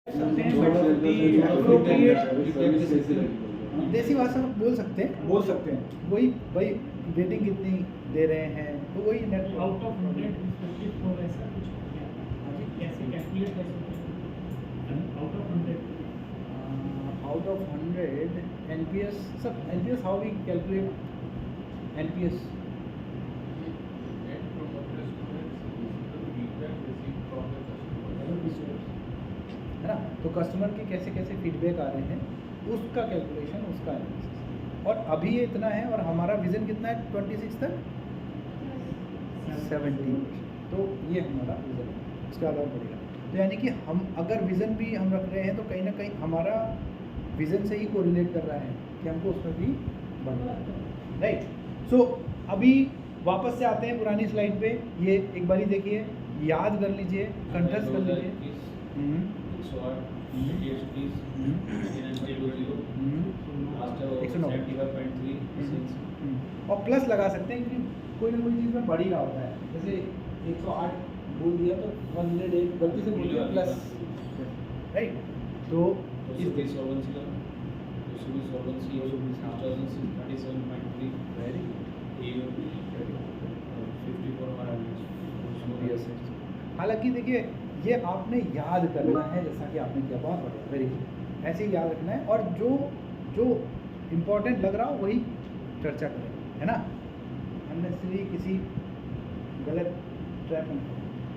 सकते हैं but appropriate देसी भाषा में बोल सकते हैं वही भाई रेटिंग कितनी दे रहे हैं तो वही नेट आउट ऑफ 100 54 ऐसा कुछ हो गया अभी कैसे कैलकुलेट कर सकते हैं आउट ऑफ 100 NPS सब NPS how we calculate NPS है ना। तो कस्टमर के कैसे कैसे फीडबैक आ रहे हैं उसका कैलकुलेशन उसका एनालिसिस और अभी ये इतना है और हमारा विजन कितना है 26 तक 70 तो ये हमारा विजन है उसके बाद और बढ़ेगा। तो यानी कि हम अगर विज़न भी हम रख रहे हैं तो कहीं ना कहीं हमारा विज़न से ही कोरिलेट कर रहा है कि हमको उसमें भी बढ़ना है राइट। सो अभी वापस से आते हैं पुरानी स्लाइड पे ये एक बारी देखिए याद कर लीजिए कंठस्थ कर लीजिए और प्लस लगा सकते हैं क्योंकि कोई ना कोई चीज़ में बढ़ ही रहा होता है जैसे 108 बोल दिया तो 108 गलती से बोल दिया प्लस राइट। तो हालांकि देखिए ये आपने याद करना है जैसा कि आपने किया बहुत बढ़िया वेरी गुड ऐसे ही याद रखना है और जो जो इम्पोर्टेंट लग रहा हो वही चर्चा करें है ना अननेसेसरी किसी गलत ट्रैप में।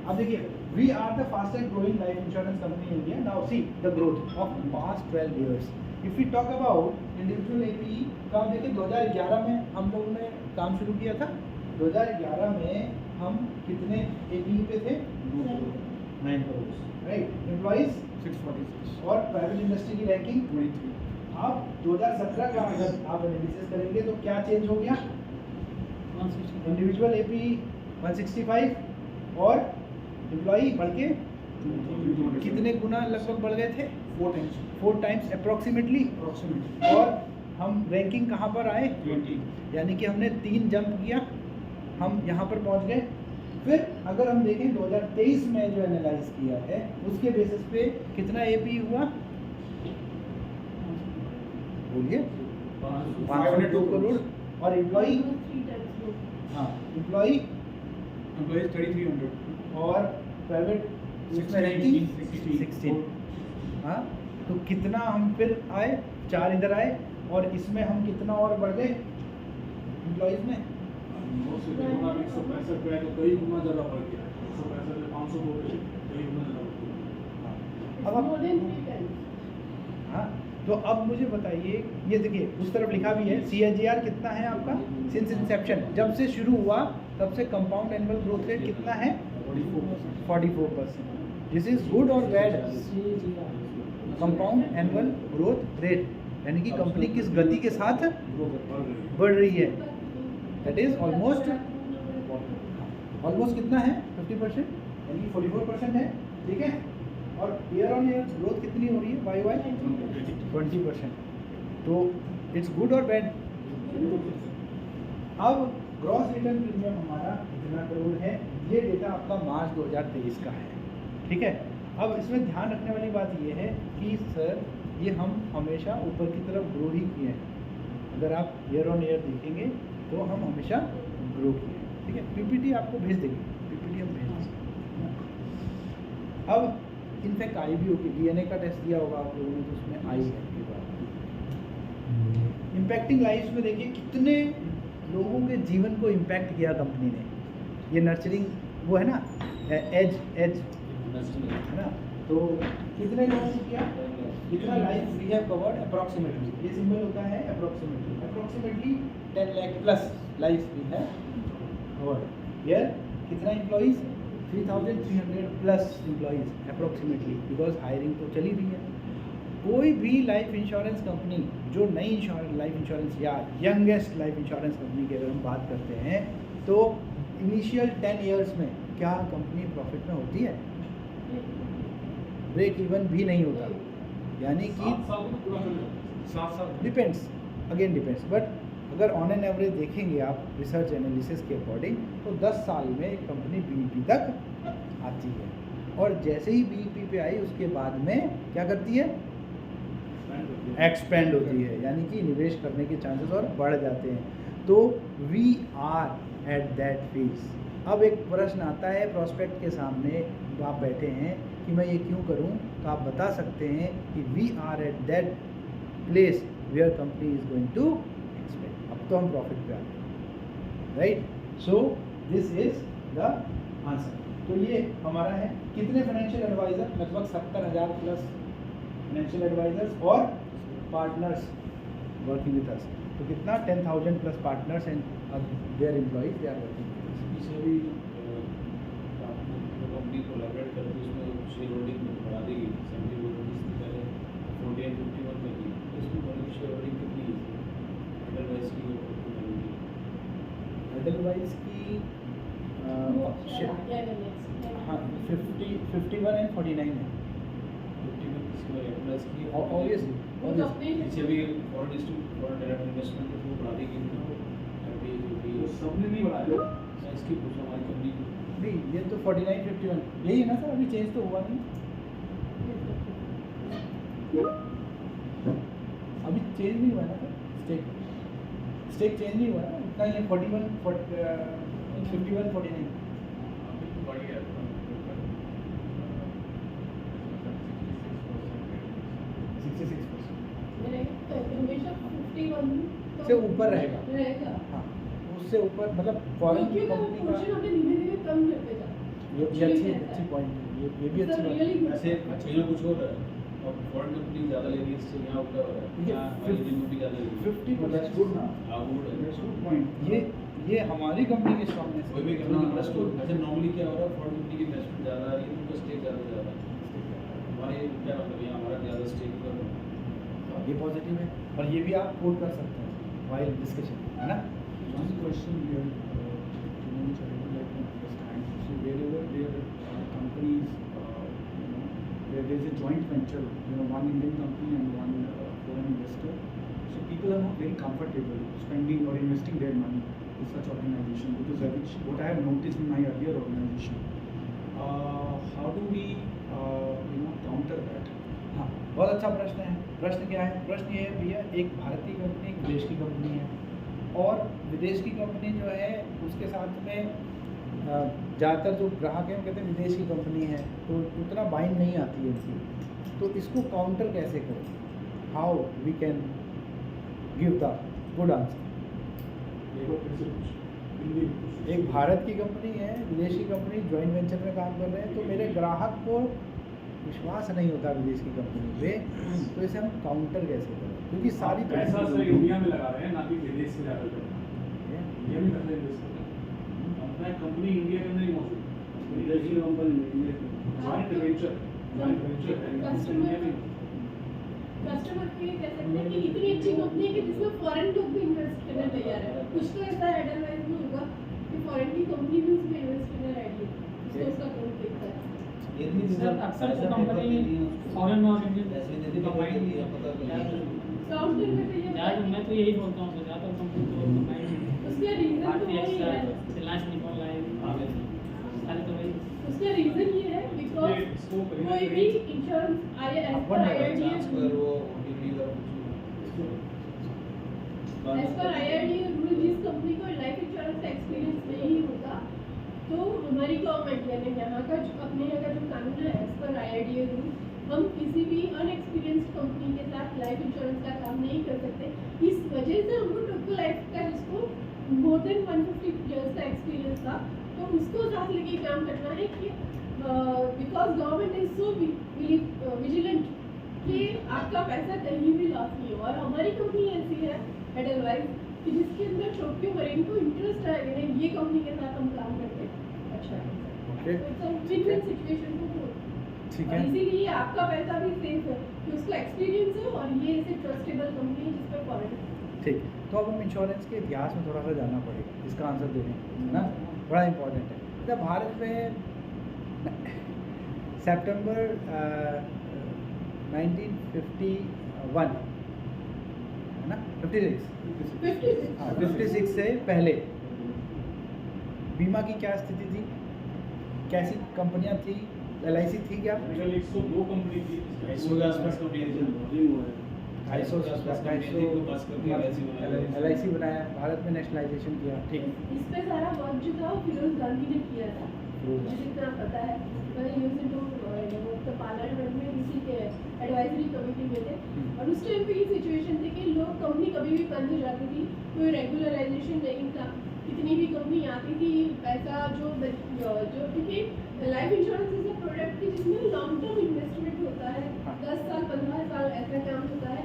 अब देखिए we are the fastest growing life insurance company in India now see the growth of past 12 years if we talk about individual APE का देखिए 2011 में हम लोगों ने काम शुरू किया था 2011 में हम कितने एपीई पे थे 9 करोड़ राइट एम्प्लॉइज 646 और प्राइवेट इंडस्ट्री की रैंकिंग 23। अब 2017 का अगर आप एनालिसिस करेंगे तो क्या चेंज हो गया इंडिविजुअल एपीई 165 और एम्प्लॉई बढ़ के कितने गुना लगभग बढ़ गए थे 4 टाइम्स अप्रोक्सीमेटली और हम रैंकिंग कहाँ पर आए 20 यानी कि हमने 3 जंप किया हम यहाँ पर पहुँच गए। फिर अगर हम देखें 2023 में जो एनालाइज किया है उसके बेसिस पे कितना एपी हुआ बोलिए 502 करोड़ और एम्प्लॉई हाँ एम्प्लॉई 3300 और प्राइवेट उसमें रैंकिंग 16 हाँ तो कितना हम फिर आए 4 इधर आए और इसमें हम कितना और बढ़ गए एम्प्लॉइज में अब हाँ तो अब मुझे बताइए ये देखिए उस तरफ लिखा भी है CAGR कितना है आपका सिंस इंसेप्शन जब से शुरू हुआ तब से कंपाउंड एनुअल ग्रोथ रेट कितना है 44%। दिस इज गुड और bad compound annual growth rate यानी कि कंपनी किस गति के साथ बढ़ रही है दैट इज ऑलमोस्ट कितना है 50% यानी कि 44% है ठीक है। और ईयर ऑन ईयर ग्रोथ कितनी हो रही है वाई 20%। तो इट्स गुड और बैड। अब ग्रॉस रिटर्न प्रीमियम हमारा कितना करोड़ है ये डेटा आपका मार्च 2023 का है ठीक है। अब इसमें ध्यान रखने वाली बात ये है कि सर ये हम हमेशा ऊपर की तरफ ग्रो ही किए हैं अगर आप ईयर ऑन ईयर देखेंगे तो हम हमेशा ग्रो किए हैं ठीक है। पीपीटी आपको भेज देंगे पीपीटी हम भेज देंगे। अब इनफैक्ट आई भी होगी DNA का टेस्ट दिया होगा आप लोगों ने तो उसमें आई है आपके बाद। इम्पैक्टिंग लाइफ में देखिए कितने लोगों के जीवन को इम्पैक्ट किया कंपनी ने ये नर्चरिंग वो है ना एज है ना तो कितने लोगों को किया कितना life we have covered approximately ये सिंबल होता है approximately 10 lakh plus life we have covered here कितना employees 3300 plus employees approximately because hiring तो चली रही है। कोई भी लाइफ इंश्योरेंस कंपनी जो नई लाइफ इंश्योरेंस या यंगेस्ट लाइफ इंश्योरेंस कंपनी की अगर हम बात करते हैं तो इनिशियल 10 इयर्स में क्या कंपनी प्रॉफिट में होती है ब्रेक इवन भी नहीं होता यानी कि डिपेंड्स अगेन डिपेंड्स बट अगर ऑन एन एवरेज देखेंगे आप रिसर्च एनालिसिस के अकॉर्डिंग तो 10 साल में एक कंपनी BEP तक आती है और जैसे ही बीईपी पे आई उसके बाद में क्या करती है, एक्सपेंड होती है, यानी कि निवेश करने के चांसेस और बढ़ जाते हैं। तो we are at that phase. अब एक प्रश्न आता है प्रोस्पेक्ट के सामने, आप बैठे हैं कि मैं ये क्यों करूं, तो आप बता सकते हैं कि we are at that place where company is going to expand. अब तो हम प्रॉफिट पे आ गए, right. So this is the answer. तो ये हमारा है कितने फाइनेंशियल एडवाइज़र, लगभग 70,000 प्लस फाइनेंशियल एडवाइजर्स और पार्टनर्स वर्किंग विद अस। तो कितना 10,000 plus partners and their employees they are working with us. इसे भी कंपनी कोलैबोरेट करके उसमें शेयर होल्डिंग बढ़ा देगी। 70% से पहले 48-51 में थी, इसमें बड़ी शेयर होल्डिंग कितनी है अदरवाइज की अदरवाइज की हाँ 51 एंड 49 है 51 किसकी है अदरवाइज की ऑब्वियसली। इसे भी फॉरेन डायरेक्ट इन्वेस्टमेंट के थ्रू बढ़ा देगी ना अभी जो भी सबने नहीं बढ़ाया। मैं इसकी पूछ रहा हूँ हमारी कंपनी को। नहीं, ये तो 49-51 यही है ना सर, अभी चेंज तो हुआ नहीं, अभी चेंज नहीं हुआ ना सर, स्टेक चेंज नहीं हुआ ना, उतना ही है 51-49। बढ़ गया 66% से ऊपर रहेगा। हाँ, उससे ऊपर मतलब फॉरेन की कंपनी का ये अच्छी पॉइंट है, ये भी अच्छी बात है। ऐसे अच्छे लोग कुछ हो रहा है और फॉरेन कंपनी ज़्यादा ले रही है, इससे यहाँ उल्टा हो रहा है, यहाँ इंडियन कंपनी ज़्यादा ले रही है। 50% गुड ना, हाँ गुड है, that's good point। ये हमारी कंपनी की स्ट्रॉन्गनेस कोई भी कंपनी इन्वेस्टमेंट ऐसे नॉर्मली क्या हो रहा है, फॉरेन कंपनी की इन्वेस्टमेंट ज़्यादा आ रही है, उनका स्टेक ज़्यादा है। हमारे क्या मतलब यहाँ हमारा ज़्यादा स्टेक कर ये पॉजिटिव है, और ये भी आप कोट कर सकते हैं वाइल डिस्कशन, है ना। One question here, which I would like to understand. So wherever there are companies, where there is a joint venture, one Indian company and one foreign investor, so people are not very comfortable spending or investing their money in such organization, because what I have noticed in my earlier organization, how do we, counter that? हाँ, बहुत अच्छा प्रश्न है। प्रश्न क्या है? प्रश्न ये है भैया, एक भारतीय कंपनी एक विदेश की कंपनी है, और विदेश की कंपनी जो है उसके साथ में ज़्यादातर जो ग्राहक हैं वो कहते हैं विदेश की कंपनी है, तो उतना बाइंड नहीं आती है इनकी। तो इसको काउंटर कैसे करें? How we can give the good answer. एक भारत की कंपनी है, विदेश की कंपनी जॉइंट वेंचर में काम कर रहे हैं, तो मेरे ग्राहक को विश्वास नहीं होता विदेश की कंपनी पे, तो इसे हम काउंटर कैसे करें? क्योंकि सारी पैसा सर इंडिया में लगा रहे हैं, ना कि विदेश से ज़्यादा कर रहे हैं। इंडिया में पैसा इन्वेस्ट कर रहे हैं, अपना कंपनी इंडिया के अंदर ही मौजूद है, विदेशी कंपनी जॉइंट वेंचर है कस्टमर के लिए कह सकते हैं कि इतनी अच्छी कंपनी है कि जिसमें फॉरेन लोग भी इन्वेस्ट करने तैयार है। कुछ तो ऐसा एडवाइस में होगा कि फॉरेन की कंपनी भी उसमें इन्वेस्ट करने रेडी है, तो उसका कौन देखता है। सर अक्सर जो कंपनी फॉरेन और इंडियन कंबाइंड काउंटर में तो ये मैं तो यही बोलता हूँ ज़्यादातर कंपनी तो कंबाइंड उसका रीजन तो भारतीय वही है, रिलायंस निकल रहा है सारे तो वही। उसका रीजन ये है बिकॉज कोई भी insurance as per IRDA rule जिस कंपनी को लाइफ इंश्योरेंस का एक्सपीरियंस नहीं होता, तो हमारी गवर्नमेंट यानी यहाँ का जो अपने यहाँ का जो कानून है एज पर आईआरडीए रूल, हम किसी भी अनएक्सपीरियंस्ड कंपनी के साथ लाइफ इंश्योरेंस का काम नहीं कर सकते। इस वजह से हमको टोटल लाइफ का जिसको मोर देन 150 इयर्स का एक्सपीरियंस था, तो उसको साथ लेके काम करना है कि because government is so vigilant कि आपका पैसा कहीं भी लॉस नहीं हो। और हमारी कंपनी ऐसी है एडवाइस कि जिसके अंदर छोटे मरीन को इंटरेस्ट है ये कंपनी के साथ हम काम करते हैं। अच्छा ओके, विन-विन सिचुएशन को ठीक और है। इसीलिए आपका पैसा भी सेफ है कि उसका एक्सपीरियंस है और ये ऐसे ट्रस्टेबल कंपनी है जिस पर फॉरेन। ठीक, तो अब हम इंश्योरेंस के इतिहास में थोड़ा सा जानना पड़ेगा, इसका आंसर देने, है ना, बड़ा इम्पोर्टेंट है। जब भारत में सितंबर 1951 है ना, 56 हाँ 56 से पहले बीमा की क्या स्थिति थी, कैसी कंपनियां थी, LIC थी क्या? मेरे ख्याल 102 कंपनी थी। 250 के आसपास कंपनी हुआ है। 250 के आसपास कंपनी को पास करके LIC बनाया। LIC बनाया, भारत में नेशनलाइजेशन किया, ठीक। इस पे सारा वर्क जो था फिरोज गांधी ने किया था, मुझे जितना पता है। मैं यूज टू तो पार्लियामेंट में इसी के एडवाइजरी कमेटी में थे, और उस टाइम पे ये सिचुएशन थी कि लोग कंपनी कभी भी बंद हो जाती थी, कोई रेगुलराइजेशन नहीं था, कितनी भी कंपनी आती थी पैसा जो क्योंकि life insurance is a product की जिसमें लॉन्ग टर्म इन्वेस्टमेंट होता है, 10 साल 15 साल ऐसा काम होता है।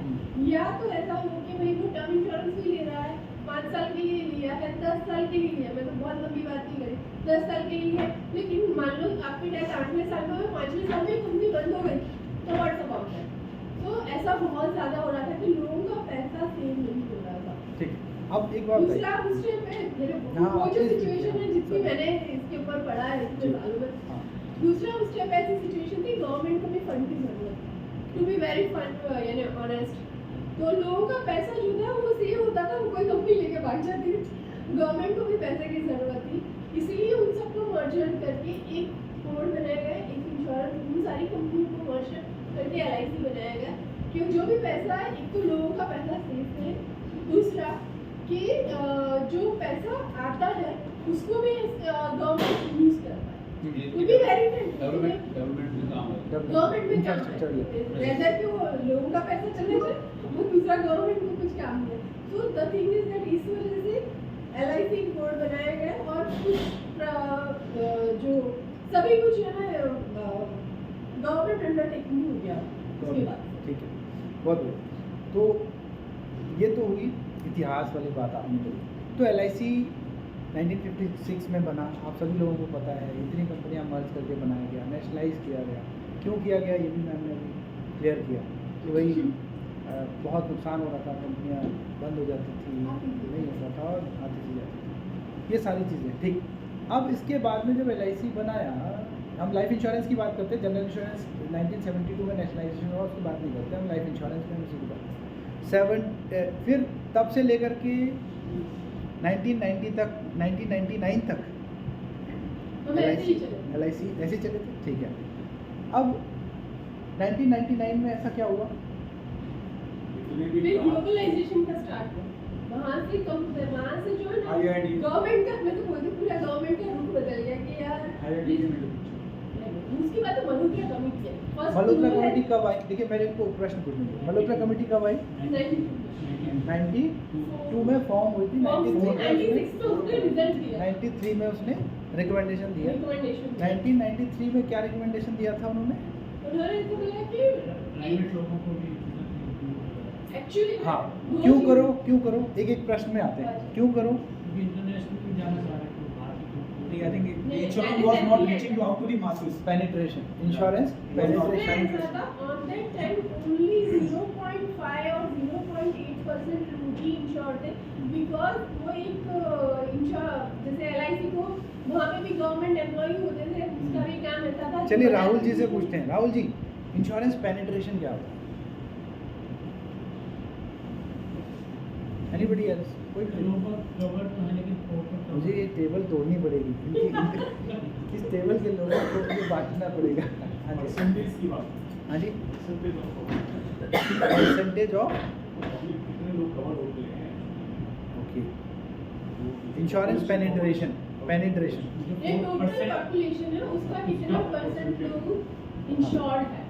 या तो ऐसा हो कि भाई वो टर्म इंश्योरेंस भी ले रहा है, 5 साल के लिए लिया है, 10 साल के लिए लिया, मैं तो बहुत लंबी बात नहीं करी, 10 साल के लिए है, लेकिन मान लो आपकी डेथ 8वें साल में, 5वें साल में कंपनी बंद हो गई, तो व्हाट्स अबाउट दैट? तो ऐसा बहुत ज़्यादा हो रहा था कि लोगों का पैसा सेव नहीं हो रहा था। ठीक, अब एक बात दूसरा उस टाइम पे वो जो सिचुएशन है जितनी मैंने इसके ऊपर पढ़ा है इतने सालों में, हाँ, दूसरा उस टाइम पे ऐसी सिचुएशन थी गवर्नमेंट को भी फंड की जरूरत थी, टू बी वेरी फंड यानी ऑनेस्ट। तो लोगों का पैसा जो था वो सेव होता था, वो कोई कंपनी लेके भाग जाती थी, गवर्नमेंट को भी पैसे की जरूरत थी, इसलिए उन सबको मर्जर करके एक कोड बनाया गया, एक इंश्योरेंस उन सारी कंपनियों को मर्जर करके LIC बनाया गया कि जो भी पैसा है, एक तो लोगों का पैसा सेफ है, दूसरा कि जो पैसा आता है उसको भी गवर्नमेंट यूज करता है, वो भी वेरी डेवलपमेंट में काम है। गवर्नमेंट में काम इंफ्रास्ट्रक्चर है, वैसे कि वो लोगों का पैसा चले जाए, वो दूसरा गवर्नमेंट को कुछ काम नहीं है। So the thing is that इस वजह से LIC कोड बनाया गया, और कुछ जो सभी कुछ है ना गवर्नमेंट अंडरटेकिंग हो गया उसके बाद। ठीक है, बहुत बढ़िया। तो ये तो हुई इतिहास वाली बात आपने करी। तो LIC 1956 में बना, आप सभी लोगों को पता है, इतनी कंपनियां मर्ज करके बनाया गया, नेशनलाइज किया गया। क्यों किया गया ये भी मैंने अभी क्लियर किया कि वही बहुत नुकसान हो रहा था, कंपनियां बंद हो जाती थी, नहीं होता था और आती सी जाती थी, ये सारी चीज़ें। ठीक, अब इसके बाद में जब LIC बनाया, हम लाइफ इंश्योरेंस की बात करते हैं, जनरल इंश्योरेंस 1972 में नेशनलाइजेशन हुआ, उसकी बात नहीं करते हम, लाइफ इंश्योरेंस में उसी की बात। फिर तब से लेकर के 1990 तक, 1999 तक हम ऐसे ही चले। LIC ऐसे चले थे, ठीक है। अब 1999 में ऐसा क्या हुआ? इतने भी फिर काम- ग्लोबलाइजेशन का स्टार्ट हुआ, वहाँ से जो है ना IID गवर्नमेंट का, मैं तो बोलती हूँ पूरा गवर्नमेंट का रूप बदल गया कि यार IID के मिले उसकी बात तो मल्होत्रा कमेटी है। First मल्होत्रा rule है कमेटी कब आई? देखिए मेरे को प्रश्न पूछने दो, मल्होत्रा कमेटी कब आई? 92 में फॉर्म हुई थी, 96 में उसने रिजल्ट दिया, 93 में उसने रिकमेंडेशन दिया। रिकमेंडेशन 1993 में क्या रिकमेंडेशन दिया था उन्होंने? उन्होंने तो बोला कि प्राइवेट लोगों को भी एक्चुअली हाँ, क्यों करो, क्यों करो, एक एक प्रश्न में आते हैं, क्यों करो? इंटरनेशनल में जाना चाह रहे थे I think नहीं, insurance that was is not definitely reaching out to the masses. Penetration, insurance penetration. on that time only 0.5 और 0.8% रूटी इंश्योर्ड थे, बिकॉज वो एक जैसे LIC को वहाँ पे भी गवर्नमेंट एम्प्लॉय होते थे, उसका भी काम ऐसा था। चलिए राहुल जी से पूछते हैं, राहुल जी इंश्योरेंस पेनिट्रेशन क्या होता है? Anybody else? कोई कवर तो है लेकिन मुझे ये टेबल तोड़नी पड़ेगी, इस टेबल के लोगों को मुझे बांटना पड़ेगा। हाँ जी, परसेंटेज की बात, हाँ जी, परसेंटेज ऑफ परसेंटेज ऑफ कितने लोग कवर होते हैं। ओके, इंश्योरेंस पेनिट्रेशन, पेनिट्रेशन ये टोटल पॉपुलेशन है, उसका कितना परसेंट लोग इंश्योर्ड है।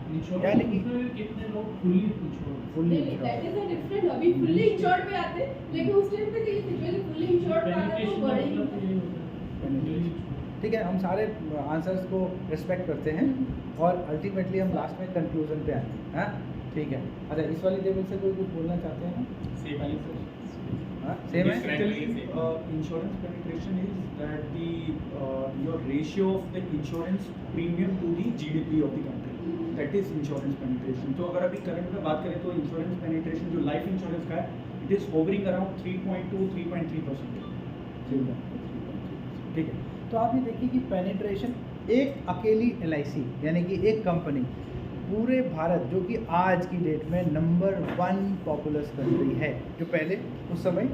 यानी कि कितने लोग fully insured fully that is a different, अभी फुल्ली इंश्योर्ड पे आते हैं, लेकिन उस टाइम पे ये सिचुएशन फुल्ली इंश्योर्ड पे आता है तो बड़े ही ठीक है, हम सारे आंसर्स को रिस्पेक्ट करते हैं और अल्टीमेटली हम लास्ट में कंक्लूजन पे आते हैं। हाँ ठीक है, अच्छा इस वाली टेबल से कोई कुछ बोलना चाहते हैं? हाँ सेम है। Basically, insurance penetration is that your ratio of the insurance premium to the GDP of the country. That is insurance penetration. तो अगर अभी करंट में बात करें तो insurance penetration जो life insurance का है, it is hovering around 3.2-3.3%. ठीक है, तो आप ये देखिए कि पेनिट्रेशन एक अकेली LIC यानी कि एक कंपनी पूरे भारत जो कि आज की डेट में नंबर 1 पॉपुलस कंट्री है, जो पहले उस समय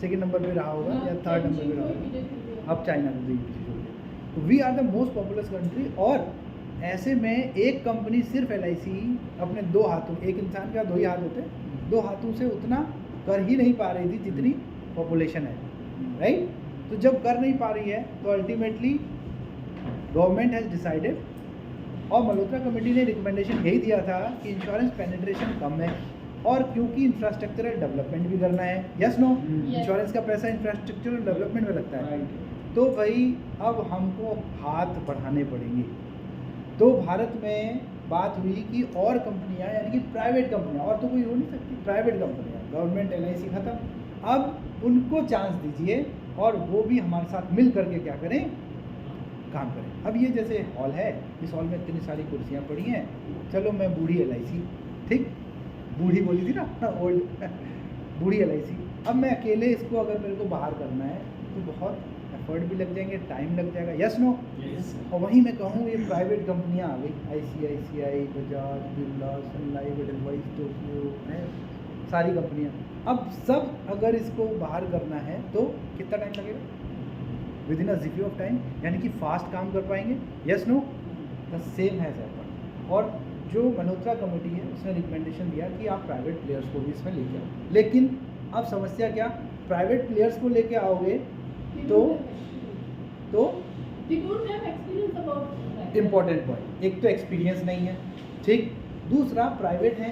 सेकंड नंबर पे रहा होगा या थर्ड नंबर पे रहा होगा, अब चाइना को भी पीछे छोड़ दिया। तो we are the most populous country और ऐसे में एक कंपनी सिर्फ LIC अपने 2 हाथों, एक इंसान का 2 ही हाथ होते हैं, 2 हाथों से उतना कर ही नहीं पा रही थी जितनी पॉपुलेशन है, राइट। तो जब कर नहीं पा रही है तो अल्टीमेटली गवर्नमेंट हैज़ डिसाइडेड, और मल्होत्रा कमेटी ने रिकमेंडेशन यही दिया था कि इंश्योरेंस पेनिट्रेशन कम है, और क्योंकि इंफ्रास्ट्रक्चरल डेवलपमेंट भी करना है, यस नो, इंश्योरेंस का पैसा इंफ्रास्ट्रक्चरल डेवलपमेंट में लगता है, तो भाई अब हमको हाथ बढ़ाने पड़ेंगे। तो भारत में बात हुई कि और कंपनियां, यानी कि प्राइवेट कंपनियां, और तो कोई हो नहीं सकती, प्राइवेट कंपनियां, गवर्नमेंट LIC खत्म, अब उनको चांस दीजिए और वो भी हमारे साथ मिल करके क्या करें, काम करें। अब ये जैसे हॉल है, इस हॉल में इतनी सारी कुर्सियाँ पड़ी हैं, चलो मैं बूढ़ी LIC, ठीक, बूढ़ी बोली थी ना, ओल्ड बूढ़ी LIC, अब मैं अकेले इसको अगर मेरे को बाहर करना है तो बहुत एफर्ट भी लग जाएंगे, टाइम लग जाएगा, यस नो। और वहीं मैं कहूँ ये प्राइवेट कंपनियाँ आ गई, ICICI, बजाज, बिरला, सन लाइफ, एडलवाइस, टोक्यो, हैं सारी कंपनियाँ, अब सब अगर इसको बाहर करना है तो कितना टाइम लगेगा, within a jiffy of time, यानी कि फास्ट काम कर पाएंगे, yes no. The same has happened. और जो मल्होत्रा कमेटी है उसने रिकमेंडेशन दिया कि आप प्राइवेट प्लेयर्स को भी इसमें लेके आओ, लेकिन अब समस्या क्या, प्राइवेट प्लेयर्स को लेके आओगे तो इम्पोर्टेंट पॉइंट, एक तो एक्सपीरियंस नहीं है, ठीक, दूसरा प्राइवेट है,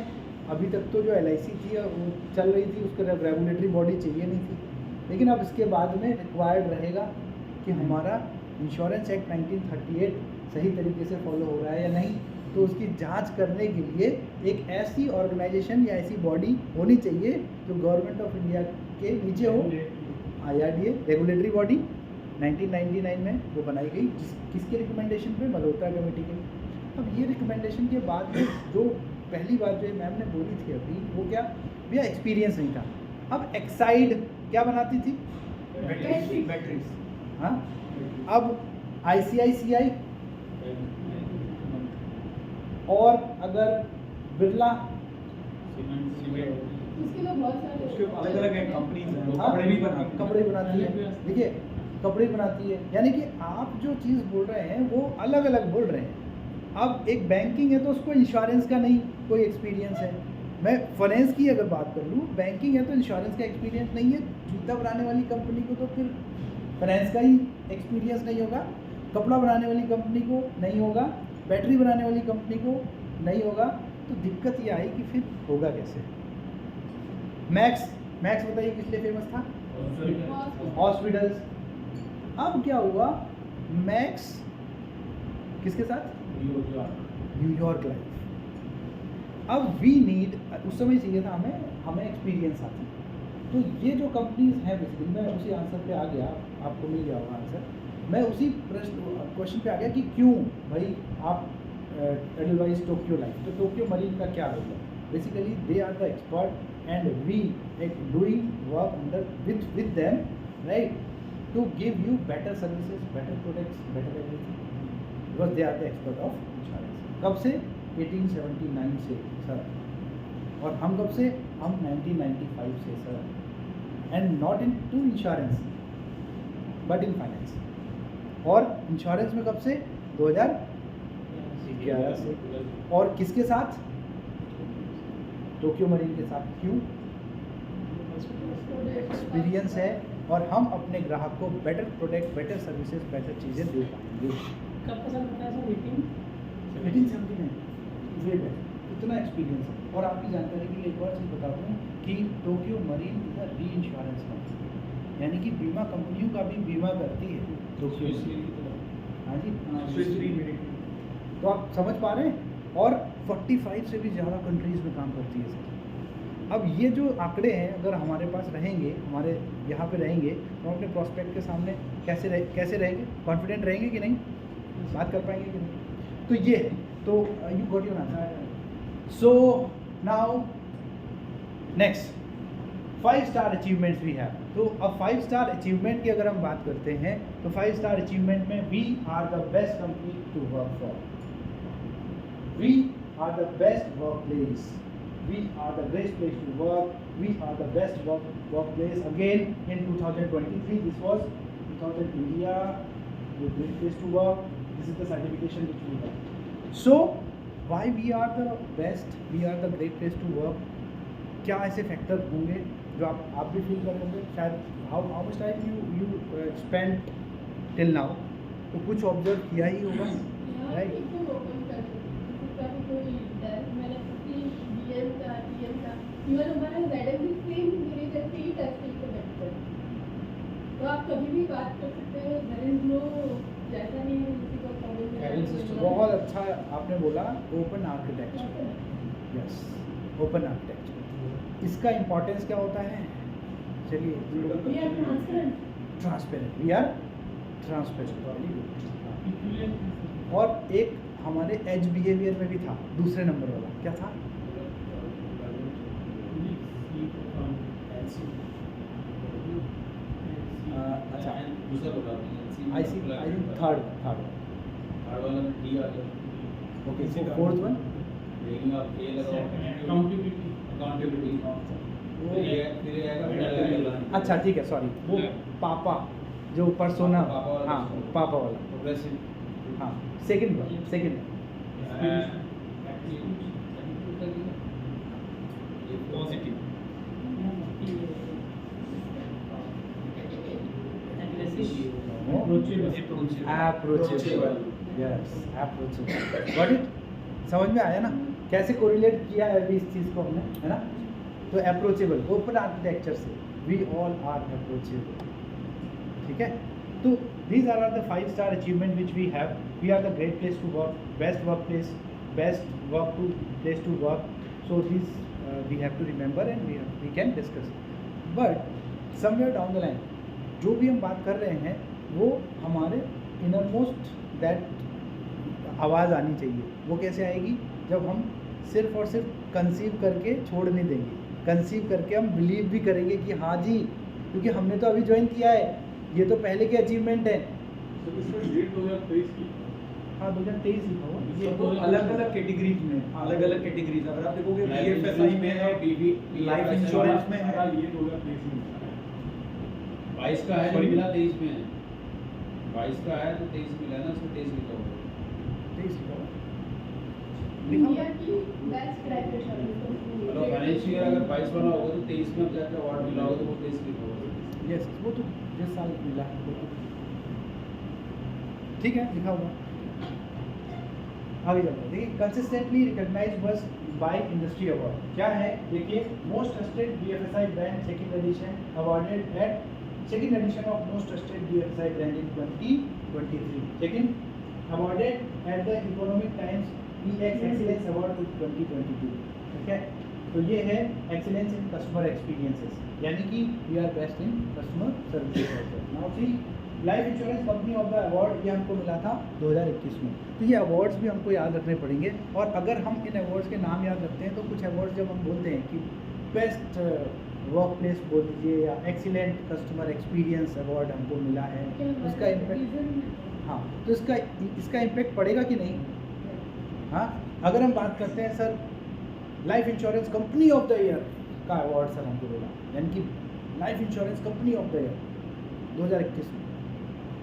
अभी तक तो जो LIC थी वो चल रही थी, उसको रेगुलेटरी बॉडी चाहिए नहीं थी, लेकिन अब इसके बाद में रिक्वायर्ड रहेगा कि हमारा इंश्योरेंस एक्ट 1938 सही तरीके से फॉलो हो रहा है या नहीं, तो उसकी जांच करने के लिए एक ऐसी ऑर्गेनाइजेशन या ऐसी बॉडी होनी चाहिए जो गवर्नमेंट ऑफ इंडिया के नीचे हो, IRDA, रेगुलेटरी बॉडी 1999 में वो बनाई गई, किसके रिकमेंडेशन पे, मल्होत्रा कमेटी के। अब ये रिकमेंडेशन के बाद में जो पहली बात जो मैम ने बोली थी अभी, वो क्या भैया, एक्सपीरियंस नहीं था। अब एक्साइड क्या बनाती थी, बैटरीज, हाँ, अब ICICI, और अगर बिरला, उसके अलग अलग कंपनीज हैं, हाँ, कपड़े भी बनाती हैं। कपड़े बनाती है, देखिए कपड़े बनाती है, यानी कि आप जो चीज़ बोल रहे हैं वो अलग अलग बोल रहे हैं। अब एक बैंकिंग है तो उसको इंश्योरेंस का नहीं कोई एक्सपीरियंस है, मैं फाइनेंस की अगर बात कर लूँ, बैंकिंग है तो इंश्योरेंस का एक्सपीरियंस नहीं है, जूता बनाने वाली कंपनी को तो फिर फाइनेंस का ही एक्सपीरियंस नहीं होगा, कपड़ा बनाने वाली कंपनी को नहीं होगा, बैटरी बनाने वाली कंपनी को नहीं होगा, तो दिक्कत ये आई कि फिर होगा कैसे। मैक्स बताइए किस लिए फेमस था, हॉस्पिटल्स। अब क्या हुआ, मैक्स किसके साथ, न्यूयॉर्क लाइफ। अब वी नीड, उस समय चाहिए था हमें एक्सपीरियंस आती, तो ये जो कंपनीज हैं बेसिकली, मैं उसी आंसर पे आ गया, आपको मिल गया होगा आंसर, मैं उसी क्वेश्चन पे आ गया कि क्यों भाई आप एडलवाइज टोक्यो लाइफ, तो टोक्यो मरीन का क्या रोल है, basically they are the expert and we doing work under with them, right, to give you better services, better products, better everything, because they are the expert of insurance. कब से, 1879 से sir, और हम कब से, हम 1995 से sir, and not in to insurance but in finance, और इंश्योरेंस में कब से, 2011 से, और किसके साथ, टोक्यो मरीन के साथ। क्यों, एक्सपीरियंस है, और हम अपने ग्राहक को better product, better services, better चीज़ें दे पाएंगे। कब का साल बताया सर, 1879 ग्रेट है, इतना एक्सपीरियंस है। और आपकी जानकारी के लिए एक और चीज़ बताता हूँ कि टोक्यो मरीन इज अ री इंश्योरेंस कंपनी, यानी कि बीमा कंपनियों का भी बीमा करती है टोक्यो मरीन। हाँ जी, तो आप समझ पा रहे हैं, और 45 से भी ज़्यादा कंट्रीज़ में काम करती है सर। अब ये जो आंकड़े हैं अगर हमारे पास रहेंगे, हमारे यहाँ पे रहेंगे, तो हम अपने प्रॉस्पेक्ट के सामने कैसे रहेंगे, कॉन्फिडेंट रहेंगे कि नहीं, बात कर पाएंगे कि नहीं। तो ये है, तो you got your answer. So now next 5 star achievements we have. तो अब 5 स्टार अचीवमेंट की अगर हम बात करते हैं तो 5 स्टार अचीवमेंट में we are the best company to work for, we are the best work place, we are the best place to work, we are the best workplace. Again in 2023, this was 2000 India, the great place to work. This is the certification which we have. So why we are the best, we are the great place to work, क्या ऐसे factor होंगे जो आप भी feel कर होंगे शायद। How much time you spend till now, तो कुछ ऑब्जर्व किया ही होगा, राइट? एकदम ओपन कर सकते हैं, कोई डर मैंने अपनी डीएम का इवन हमारा ZM भी सेम मेरे जैसे ही टच पे बैठते हैं, तो आप कभी भी बात कर सकते हैं, देयर इज नो जैसा नहीं है किसी को Cabin system बहुत अच्छा आपने बोला, open architecture, yes open architecture, इसका इम्पोर्टेंस क्या होता है? चलिए, we are transparent, transparent, we are transparent, very good. और एक हमारे एज बिहेवियर में भी था, दूसरे नंबर वाला क्या था? अच्छा, दूसरा बता दें आई थिंक थर्ड वाला में डी आ गया। ओके, सो फोर्थ वन रेटिंग आप ए लगाओ, अकाउंटेबिलिटी अकाउंटेबिलिटी, फिर ये आएगा फिर अच्छा ठीक है, सॉरी, वो पापा जो पर्सोना, पापा वाला, हाँ पापा वाला, प्रोग्रेसिव, हाँ second positive, approachable, yes approachable, got it? समझ में आया ना कैसे कोरिलेट किया है अभी इस चीज़ को हमने, है ना? तो अप्रोचेबल, ओपन आर्किटेक्चर से वी ऑल आर अप्रोचेबल, ठीक है? तो these are the 5-star achievement which we have. We are the great place to work, best workplace, best place to work. So these we have to remember and we can discuss. But somewhere down the line, जो भी हम बात कर रहे हैं वो हमारे innermost that आवाज़ आनी चाहिए। वो कैसे आएगी? जब हम सिर्फ और सिर्फ कंसीव करके छोड़ नहीं देंगे, कंसीव करके हम बिलीव भी करेंगे कि हाँ जी, क्योंकि हमने तो अभी ज्वाइन किया है, ये तो पहले की अचीवमेंट है। सर इसमें डेट 2023 की, हाँ 2023 लिखा हुआ ये तो अलग अलग कैटेगरीज में, अलग अलग कैटेगरीज अगर आप देखोगे BFSI में है, लाइफ इंश्योरेंस में है, सारा ये 2023 में है। 22 का है जो मिला 23 में है, 22 का है तो 23 मिला ना, उसमें 23 लिखा हुआ है। 23 लिखा हुआ इंडिया की बेस्ट लाइफ इंश्योरेंस मतलब फाइनेंशियल ईयर अगर 22 वाला होगा तो 23 में जाकर अवार्ड मिला होगा तो वो 23 लिखा होगा। यस, वो तो जिस साल मिला है वो तो ठीक है, लिखा हुआ। आगे चलते हैं, देखिए कंसिस्टेंटली रिकॉग्नाइज्ड बस बाय इंडस्ट्री अवार्ड क्या है? देखिए, most trusted BFSI brand second edition awarded at second edition of most trusted BFSI brand in 2023, second awarded at the economic times EX excellence award 2022, ठीक है? तो ये है एक्सीलेंस इन कस्टमर एक्सपीरियंसेस, यानी कि we are best in customer service. Now see life insurance company of the award, ये हमको मिला था 2021 में। तो ये अवार्ड्स भी हमको याद रखने पड़ेंगे, और अगर हम इन अवार्ड्स के नाम याद रखते हैं तो कुछ अवार्ड्स जब हम बोलते हैं कि बेस्ट वर्क प्लेस बोल दीजिए या एक्सीलेंट कस्टमर एक्सपीरियंस अवार्ड हमको मिला है, उसका इम्पैक्ट, हाँ तो इसका इम्पैक्ट पड़ेगा कि नहीं? हाँ, अगर हम बात करते हैं sir life insurance company of the year का अवार्ड सर हमको मिला, यानी कि life insurance company of the year 2021 में।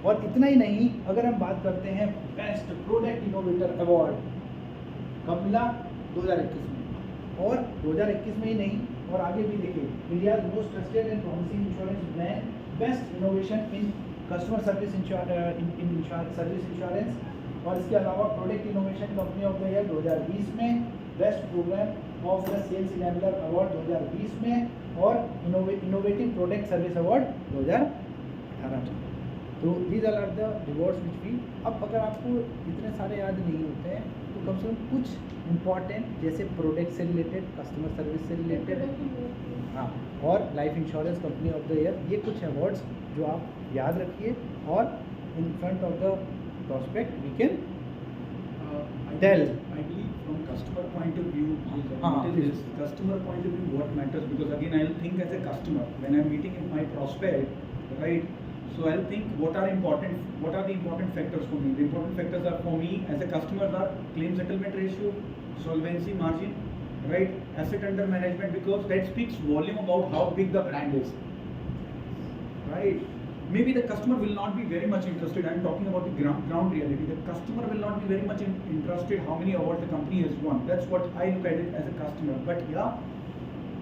और इतना ही नहीं, अगर हम बात करते हैं बेस्ट प्रोडक्ट इनोवेटर अवार्ड कब मिला? 2021 में। और 2021 में ही नहीं, और आगे भी देखिए, India most trusted and promising insurance brand, best innovation in customer service service insurance, और इसके अलावा product innovation company of the year 2020 में, best programme of the sales enabler award 2020 में, और इनोवेटिव प्रोडक्ट सर्विस अवार्ड 2018 में। तो these are the awards which we, अब अगर आपको इतने सारे याद नहीं होते हैं तो कम से कम कुछ इम्पॉर्टेंट, जैसे प्रोडक्ट से रिलेटेड, कस्टमर सर्विस से रिलेटेड, हाँ, और life insurance company of the year, ये कुछ अवार्ड्स जो आप याद रखिए, और in front of the prospect we can tell. I believe from customer point of view, it is customer point of view what matters, because again I'll think as a customer when I'm meeting my prospect, right? So I'll think what are the important factors for me. The important factors are for me as a customer are claim settlement ratio, solvency margin, right? Asset under management, because that speaks volume about how big the brand is, right? maybe the customer will not be very much interested. I'm talking about the ground reality. The customer will not be very much interested how many awards the company has won. That's what I look at it as a customer. But yeah,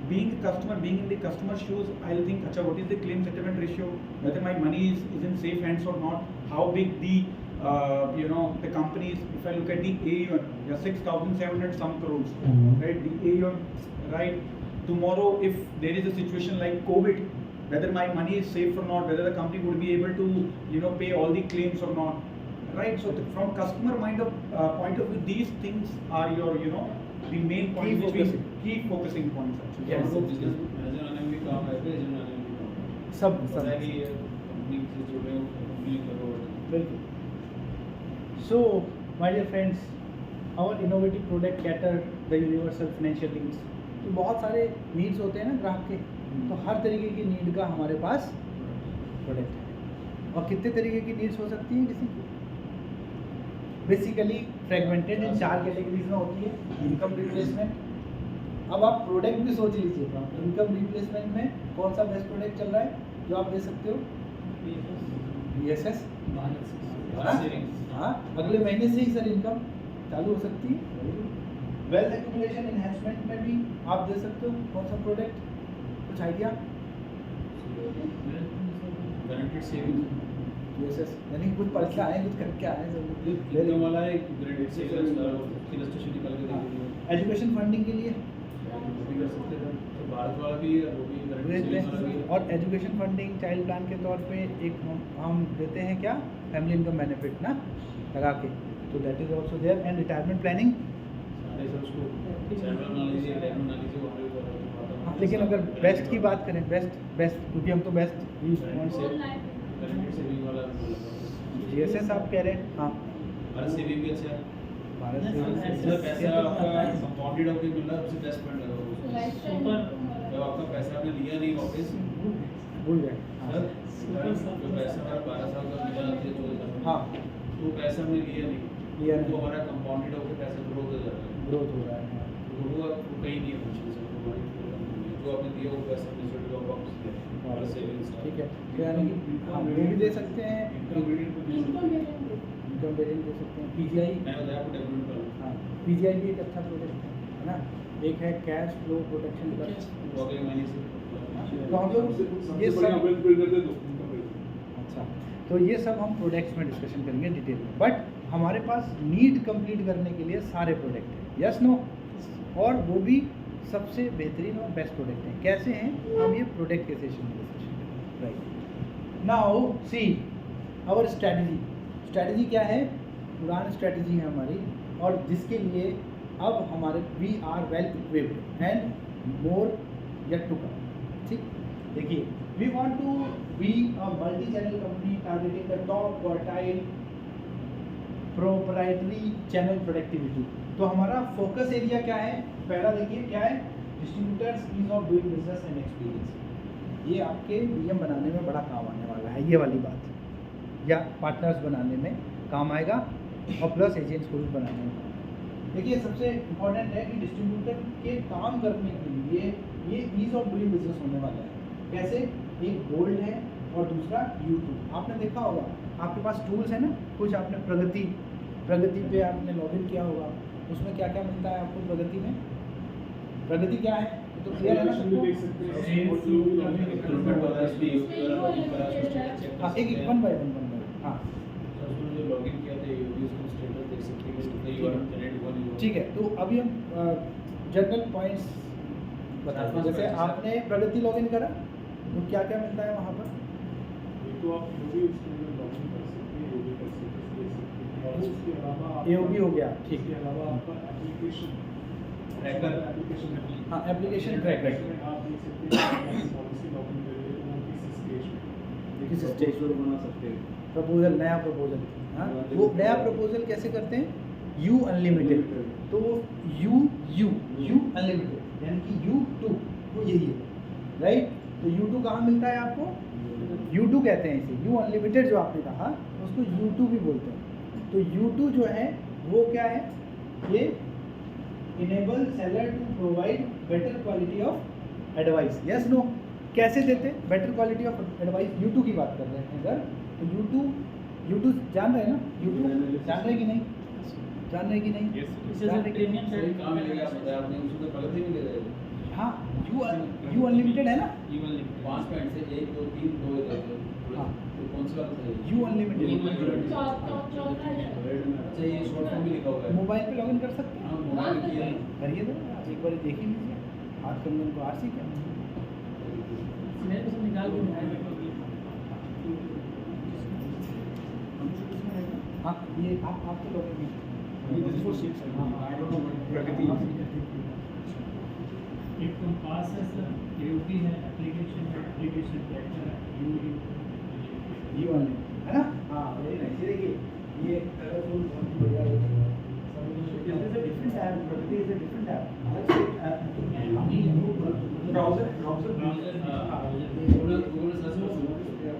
being the customer, being in the customer shoes, I'll think, acha, what is the claim settlement ratio? Whether my money is in safe hands or not? How big the the companies? If I look at the AUM, yeah, 6,700 some crores, right? The AUM, right? Tomorrow, if there is a situation like COVID, whether my money is safe or not, whether the company would be able to pay all the claims or not, right? So from customer point of view, these things are your the main point, key focusing points actually. Yes. Business manager आने में भी काम है, agent आने में भी काम है। सब पता है कि ये कंपनी से जुड़ रहे हो, कंपनी करो। बिल्कुल। So, my dear friends, our innovative product cater the universal financial needs. तो बहुत सारे नीड्स होते हैं ना ग्राहक के, तो हर तरीके की नीड का हमारे पास प्रोडक्ट है। और कितने तरीके की नीड्स हो सकती हैं किसी की? बेसिकली फ्रेगमेंटेड इन 4 कैटेगरीज में होती है। इनकम रिप्लेसमेंट, अब आप प्रोडक्ट भी सोच लीजिए, इनकम रिप्लेसमेंट में कौन सा बेस्ट प्रोडक्ट चल रहा है जो आप दे सकते हो? BSS, हाँ, अगले महीने से ही सर इनकम चालू हो सकती है। वेल्थ एक्यूमुलेशन एनहांसमेंट में भी आप दे सकते हो कौन सा प्रोडक्ट? कुछ आइडिया? गारंटेड सेविंग, BSS यानी कुछ पढ़ के आए, कुछ करके आए सब। इनकम वाला एक गारंटेड सेविंग इलस्ट्रेशन निकाल के दे दीजिए। एजुकेशन फंडिंग के लिए वो भी कर सकते हैं, तो भारत वाला भी है, वो भी गारंटेड सेविंग वाला भी है। और एजुकेशन फंडिंग चाइल्ड प्लान के तौर पे एक हम देते हैं क्या, फैमिली इनकम बेनिफिट ना लगा के, तो that is also there. And retirement planning, सारे सब उसको चैनल बना लीजिए, लाइन बना लीजिए, वहाँ पे हाँ, लेकिन अगर बेस्ट की बात करें, बेस्ट क्योंकि हम तो बेस्ट यूज गारंटेड सेविंग वाला GSS आप कह रहे हैं, हाँ भारत सेविंग भी अच्छा है। भारत इसमें पैसा आपका कंपाउंडेड होकर मिल रहा है, सबसे बेस्ट फंड है वो। जब आपका पैसा आपने लिया नहीं वापस, भूल गए, जो पैसा हमारा 12 साल का मिला है 2000, हाँ तो पैसा हमने लिया नहीं, तो हमारा कंपाउंडेड होकर पैसा ग्रोथ हो जाता है, ग्रोथ हो रहा है। तो वो कहीं नहीं है मुश्किल से, हमारी जो आपने दिया वो पैसा रिजल्ट का वापस दिया हमारा सेविंग्स। ठीक है, तो यानी कि हम वो भी दे सकते हैं, इनकम वेरिएंट दे सकते हैं। PGI, मैंने बताया आपको डेवलपमेंट का, हाँ PGI भी एक अच्छा प्रोडक्ट है ना। एक है कैश फ्लो प्रोटेक्शन का, वो अगले महीने से तो हम लोग ये सब, अच्छा तो ये सब हम प्रोडक्ट्स में डिस्कशन करेंगे डिटेल में। बट हमारे पास नीड कंप्लीट करने के लिए सारे प्रोडक्ट हैं, यस नो, और वो भी सबसे बेहतरीन और बेस्ट प्रोडक्ट हैं। कैसे हैं, हम ये प्रोडक्ट के सेशन में डिस्कशन करेंगे। Right now see our strategy क्या है? पुरानी स्ट्रैटेजी है हमारी, और जिसके लिए अब हमारे we are well equipped and more yet to come. ठीक, देखिए, we want to be a multi channel company targeting the top quartile proprietary channel productivity. तो हमारा फोकस एरिया क्या है? पहला देखिए क्या है, distributors ease of doing business and experience. ये आपके डीएम बनाने में बड़ा काम आने वाला है, ये वाली बात, या पार्टनर्स बनाने में काम आएगा, और प्लस एजेंट्स को भी बनाने में। देखिए सबसे इम्पोर्टेंट है कि डिस्ट्रीब्यूटर के काम करने के लिए ये ईज ऑफ डूइंग बिजनेस होने वाला है। कैसे? एक गोल्ड है और दूसरा U2। आपने देखा होगा आपके पास टूल्स है ना, कुछ आपने प्रगति पे आपने लॉगिन किया होगा, उसमें क्या क्या मिलता है आपको प्रगति में? प्रगति क्या है ये तो क्लियर है ना सबको? हाँ, एक वन बाय वन हाँ जो लॉगिन किया था ये उसको स्टेटस देख सकते हैं कि यू आर जनरेट वन। ठीक है, तो अभी हम जनरल पॉइंट्स बताते हैं। जैसे आपने प्रगति लॉगिन करा तो क्या क्या मिलता है वहाँ पर? तो आप जो भी उसके अंदर लॉगिन कर सकते हैं, वो भी कर सकते हैं, और उसके अलावा AOB हो गया, ठीक इसके है, अलावा आपका एप्लीकेशन ट्रैकर, एप्लीकेशन हाँ एप्लीकेशन ट्रैकर आप देख सकते हैं पॉलिसी लॉगिन करिए तो वो किस स्टेज में, किस स्टेज पर बना सकते हैं प्रपोजल, नया प्रपोजल। हाँ, वो नया प्रपोजल कैसे करते हैं? U अनलिमिटेड, तो U अनलिमिटेड यानी कि U2 वो यही है, राइट। तो U2 कहाँ मिलता है आपको? U2 कहते हैं इसे, U अनलिमिटेड जो आपने कहा उसको U2 भी बोलते हैं। तो U2 जो है वो क्या है? ये enable seller to provide better quality of advice, yes no. कैसे देते? Better quality of advice YouTube की बात कर रहे हैं अगर, तो YouTube जान रहे हैं ना? YouTube जान रहे हैं कि नहीं? जान रहे हैं कि नहीं? जान रहे हैं कि नहीं? सही काम मिलेगा बताया आपने, उसमें तो गलत ही नहीं ले रहे। हाँ, यू अनलिमिटेड है ना? 5 पॉइंट से 1 2 3 2 देते हैं। हाँ। तो कौन सा वाला सही है? You unlimited. चौथा है। अच्छा ये शॉर्ट फॉर्म भी लिखा हुआ है। मोबाइल पे लॉगिन कर सकते हैं? हाँ मोबाइल में किया है। करिए तो एक बार देख ही लीजिए, हाथ करने को आरसी क्या? मेरे को निकाल के हाँ, ये आप तो लॉगिन कीजिए। This is for 6. I don't know what Pragati is. एक कंपास है सर, AOP है, एप्लीकेशन ट्रैकर है, ये वाले है ना? हाँ, वेरी नाइस। ये देखिए, ये कलरफुल बहुत बढ़िया है। This is a different app. Pragati is a different app. अलग से app। ब्राउज़र गूगल सर्च कर सकते हैं।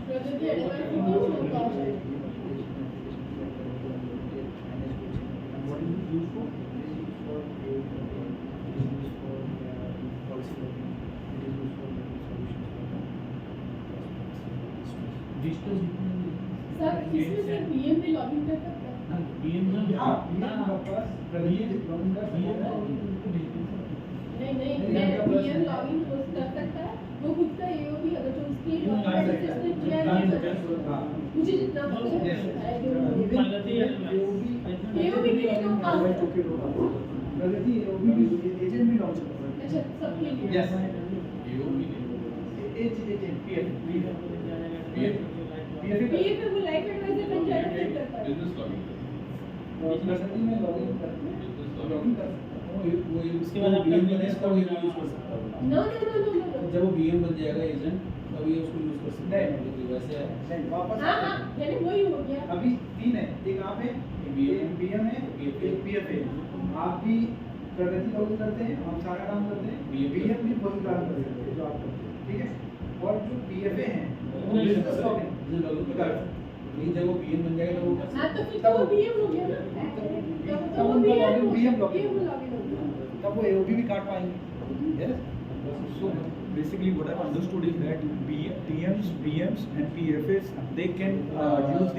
प्रगति एडवाइस नहीं होता है। What is it used for? It is used for it is used for policy writing. It is used for solutions for digital sir इसमें से बीएम भी लॉगिन कर सकता है। बीएम ना हाँ, ये हमारे पास प्रगति लॉगिन कर सकते हैं। नहीं मैं बीएम लॉगिन कर सकता है, वो खुद का एओबी अगर जो उसके लॉगिन किया है हाँ। मुझे जितना पता है एओबी के लिए तो काम है। प्रगति एजेंट भी लॉन्च कर रहा है। अच्छा सबके लिए Yes. AOP नहीं। एजेंट बीए पे वो लाइफ एडवाइजर बन जाएगा फिर करता है। बिजनेस लॉगिन प्रगति में लॉगिन करके लॉगिन कर सकते हैं। वो उसके बाद आप बिजनेस का यूज कर सकता है। नो जब वो बीएम बन जाएगा एजेंट तब ये उसको यूज कर सकता है। नहीं। वैसे है नहीं, वापस हाँ यानी वही हो गया। अभी 3 है, एक आप है, एक बीएम है, एक पीएफ है। आप भी प्रगति लॉगिन करते हैं, हम सारा काम करते हैं। बीएम भी वही काम करते हैं जो आप करते हैं, ठीक है? और जो पीएफए हैं वो बिजनेस लॉगिन लॉगिन कर नहीं, जब वो बीएम बन जाएगा तो वो कर हाँ तो फिर तो वो बीएम हो गया ना। तो वो उनका BM login BM login login हो गया। तब वो एओबी भी काट पाएंगे। Yes. So basically, what I've understood is that PMs, BMs, and PFAs they can use the